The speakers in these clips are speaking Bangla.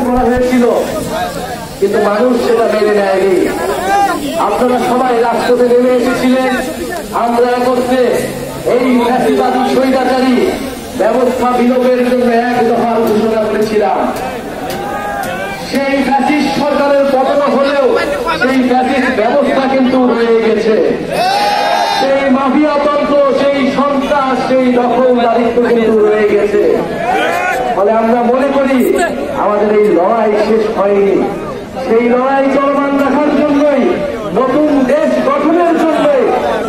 করা হয়েছিল, কিন্তু মানুষ সেটা মেনে নেয়নি। আপনারা সবাই রাজপথে নেমে এসেছিলেন। আমরা একত্রে এই ফ্যাসিবাদী স্বৈরাচারী ব্যবস্থা বিলোপের জন্য এক দফার ঘোষণা করেছিলাম। সেই ফ্যাসিস্ট সরকারের পতন হলেও সেই ফ্যাসিস্ট ব্যবস্থা কিন্তু রয়ে গেছে। সেই মাফিয়া তন্ত্র, সেই সন্ত্রাস, সেই দখলদারিত্ব কিন্তু রয়ে গেছে। ফলে আমরা মনে করি আমাদের এই লড়াই শেষ হয়নি। সেই লড়াই চলমান রাখার জন্যই, নতুন দেশ গঠনের জন্যই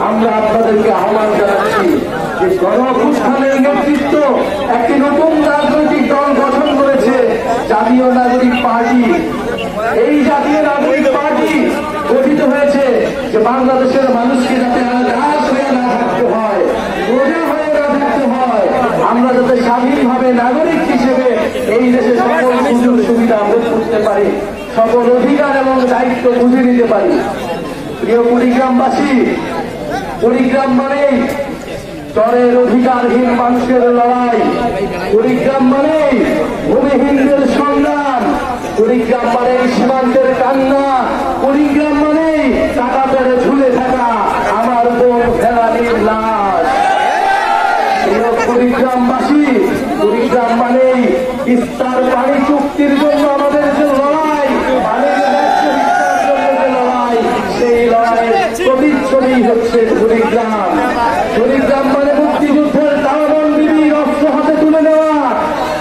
আমরা আপনাদেরকে আহ্বান জানাচ্ছি যে গণঅভ্যুত্থানের নেতৃত্ব একটি নতুন রাজনৈতিক দল গঠন করেছে, জাতীয় নাগরিক পার্টি। এই জাতীয় নাগরিক পার্টি গঠিত হয়েছে যে বাংলাদেশের মানুষকে যাতে দাস হয়ে না থাকতে হয়, রোজা হয়ে না থাকতে হয়, আমরা যাতে স্বাধীনভাবে নাগরিক হিসেবে এই দেশে সকল সুযোগ সুবিধা ভোগ করতে পারি, সকল অধিকার এবং দায়িত্ব বুঝে নিতে পারি। প্রিয় কুড়িগ্রামবাসী, কুড়িগ্রাম মানেই চরের অধিকারহীন মানুষের লড়াই, কুড়িগ্রাম মানেই ভূমিহীনদের সংগ্রাম, কুড়িগ্রাম মানেই সীমান্তের কান্না, কুড়িগ্রাম মানেই টাকা পেরে ঝুলে থাকা আমার বোন ফেরানির লাশ। প্রিয় কুড়িগ্রামবাসী, কুড়িগ্রাম মানেই তিস্তার পানি চুক্তির জন্য আমাদের যে লড়াই, সেই লড়াইয়ের প্রতিচ্ছবি হচ্ছে কুড়িগ্রাম। কুড়িগ্রাম মানে মুক্তিযুদ্ধের তারাবন্দির অস্ত্র হাতে তুলে নেওয়া,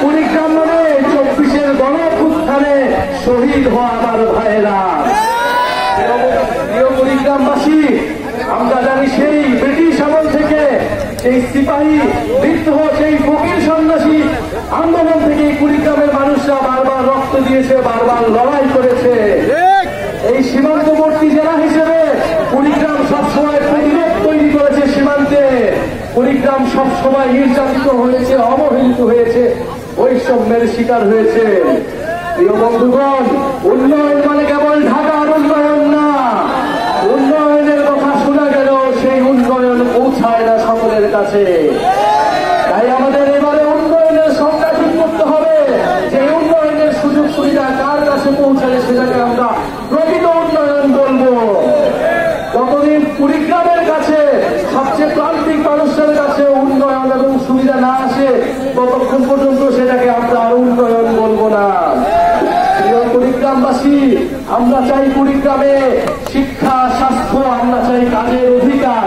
কুড়িগ্রাম মানে 24-এর গণঅভ্যুত্থানে শহীদ হওয়া আমার ভাইয়েরা। প্রিয় কুড়িগ্রামবাসী, আমরা জানি সেই ব্রিটিশ আমল থেকে, সেই সিপাহী বিদ্রোহ, সেই ফকির সন্ন্যাসী আন্দোলন থেকে কুড়িগ্রামের মানুষরা বারবার রক্ত দিয়েছে, বারবার লড়াই করেছে। এই সীমান্তবর্তী জেলা হিসেবে কুড়িগ্রাম সবসময় প্রতিরোধ তৈরি করেছে সীমান্তে। কুড়িগ্রাম সবসময় নির্যাতিত হয়েছে, অবহেলিত হয়েছে, বৈষম্যের শিকার হয়েছে। প্রিয় বন্ধুগণ, উন্নয়ন মানে কেবল ঢাকার উন্নয়ন না। উন্নয়নের কথা শোনা গেল, সেই উন্নয়ন পৌঁছায় না সকলের কাছে। তাই আমাদের এবারে উন্নয়নের সংজ্ঞা ঠিক করতে হবে যে উন্নয়নের সুযোগ সুবিধা কার কাছে পৌঁছালে সেটাকে আমরা প্রকৃত উন্নয়ন বলবো। যতদিন কুড়িগ্রামের কাছে, সবচেয়ে প্রান্তিক মানুষের কাছে উন্নয়ন এবং সুবিধা না আসে, ততক্ষণ পর্যন্ত সেটাকে আমরা আর উন্নয়ন বলবো না। প্রিয় কুড়িগ্রামবাসী, আমরা চাই কুড়িগ্রামে শিক্ষা, স্বাস্থ্য, আমরা চাই কাজের অধিকার,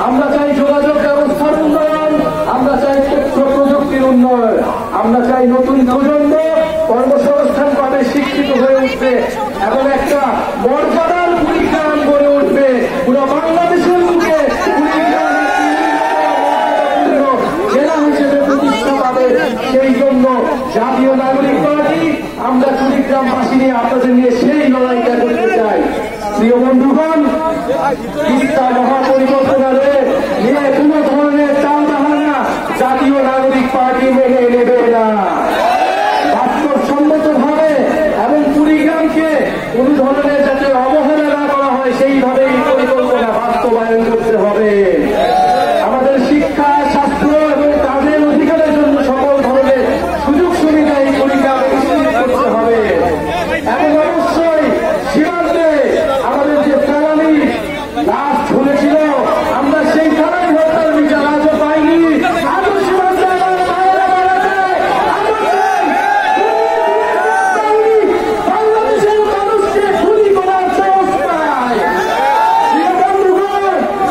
আমরা চাই যোগাযোগ ব্যবস্থার উন্নয়ন, আমরা চাই তথ্য প্রযুক্তির উন্নয়ন, আমরা চাই নতুন প্রজন্ম কর্মসংস্থান পাবে, শিক্ষিত হয়ে উঠবে এবং একটা মর্যাদার কুড়িগ্রাম গড়ে উঠবে। পুরো বাংলাদেশের মুখে কুড়িগ্রাম জেলা হিসেবে প্রতিষ্ঠা পাবে। সেই জন্য জাতীয় নাগরিক পার্টি আমরা কুড়িগ্রামবাসী নিয়ে, আপনাদের নিয়ে সেই লড়াইটা করতে চাই। প্রিয় বন্ধুগণ, তিস্তা মহাপরিকল্পনারে নিয়ে কোন ধরনের চালবাহানা জাতীয় নাগরিক পার্টি মেনে নেবে না। বাস্তবসম্মত ভাবে এবং কুড়িগ্রামকে কোন ধরনের যাতে অবহেলা না করা হয় সেইভাবে এই পরিকল্পনা বাস্তবায়ন করতে হবে। আমাদের শিক্ষা, স্বাস্থ্য এবং কাজের অধিকারের জন্য সকল ধরনের সুযোগ সুবিধা এই কুড়িগ্রামে নিশ্চিত করতে হবে। এবং অবশ্যই সীমান্তে আমাদের যে ফেরানি লাশ ঝুলেছিল, আমরা সেই ফেরানি হত্যার বিচার আজও পাইনি। আজও সীমান্তে আমার ভাইয়েরা মারা যায়। বাংলাদেশের মানুষকে খুনি করার সাহস পায়। প্রিয় বন্ধুগণ,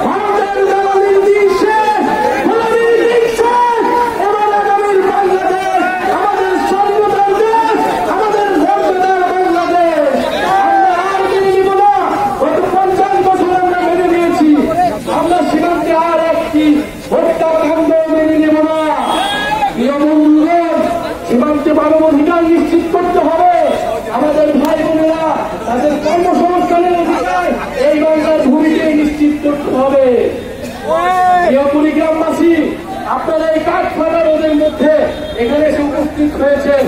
ভারতের দালালির দিন শেষ, গোলামির দিন শেষ। এবার আগামীর বাংলাদেশ আমাদের স্বাধীনতার দেশ, আমাদের মর্যাদার বাংলাদেশ। আমরা আর মেনে নিব না। গত 50 বছর আমরা মেনে নিয়েছি, আমরা সীমান্তে আর একটি হত্যাকাণ্ড মেনে নেব না। প্রিয় বন্ধুগণ, সীমান্তে মানবাধিকার নিশ্চিত করতে হবে। আমাদের ভাই বোনেরা তাদের কর্মসংস্থানের অধিকার এই বাংলার ভূমিকে নিশ্চিত করতে হবে। প্রিয় কুড়িগ্রামবাসী, আপনারা এই কাঠফাটা রোদের মধ্যে এখানে এসে উপস্থিত হয়েছেন।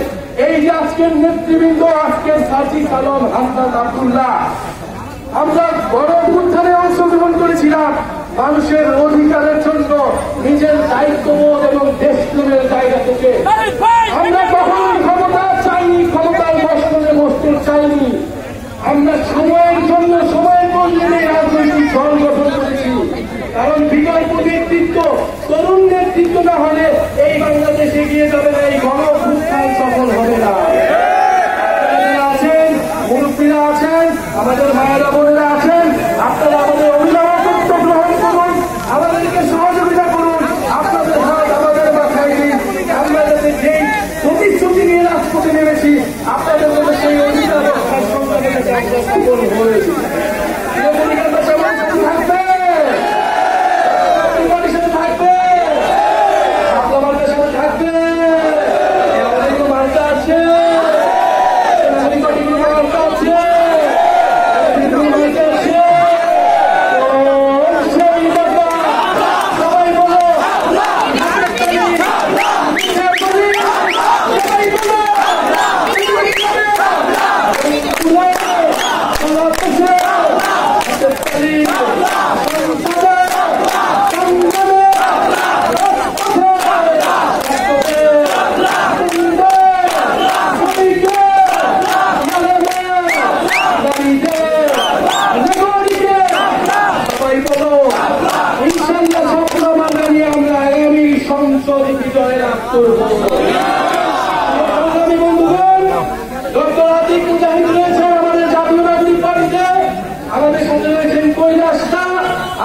এই যে আজকের নেতৃবৃন্দ, আজকের সাজিদ আলম, হাসনাত আব্দুল্লাহ, আমরা গণঅভ্যুত্থানে অংশগ্রহণ করেছিলাম মানুষের অধিকারের জন্য, নিজের দায়িত্ববোধ এবং দেশ আমরা কখনোই ক্ষমতা চাইনি, ক্ষমতায় বসতে চাইনি। আমরা সময়ের জন্য সময়ের মধ্যে রাজনৈতিক দল গঠন করেছি, কারণ বিকল্প নেতৃত্ব, তরুণ নেতৃত্ব না হলে এই বাংলাদেশ এগিয়ে যাবে না, এই গণঅভ্যুত্থান সফল হবে না। আছেন মুরব্বীরা আছেন, আমাদের মায়েরা বোনেরা আছেন, আপনারা আমাদের অভিভাবকত্ব গ্রহণ করুন, আমাদেরকে সহযোগিতা করুন, আপনাদের হাত আমাদের মাথায় দিন। আমরা যাতে যেই প্রতিশ্রুতি নিয়ে রাজপথে নেমেছি আপনাদের মধ্যে সেই অধিকার রক্ষার সংগ্রামে যাতে আমরা সফল হয়েছি। থাকবে থাকবে আপনার সাথে থাকবে, আমাদের তো মার্কা আছে,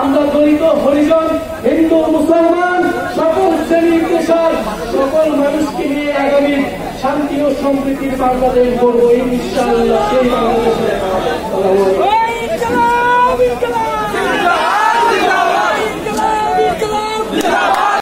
আমরা দলিত হরিজন হিন্দু মুসলমান সকল শ্রেণীর পেশার সকল মানুষকে নিয়ে আগামী শান্তি ও সম্প্রীতির বাংলাদেশ গড়ব ইনশাআল্লাহ। সেই বাংলাদেশে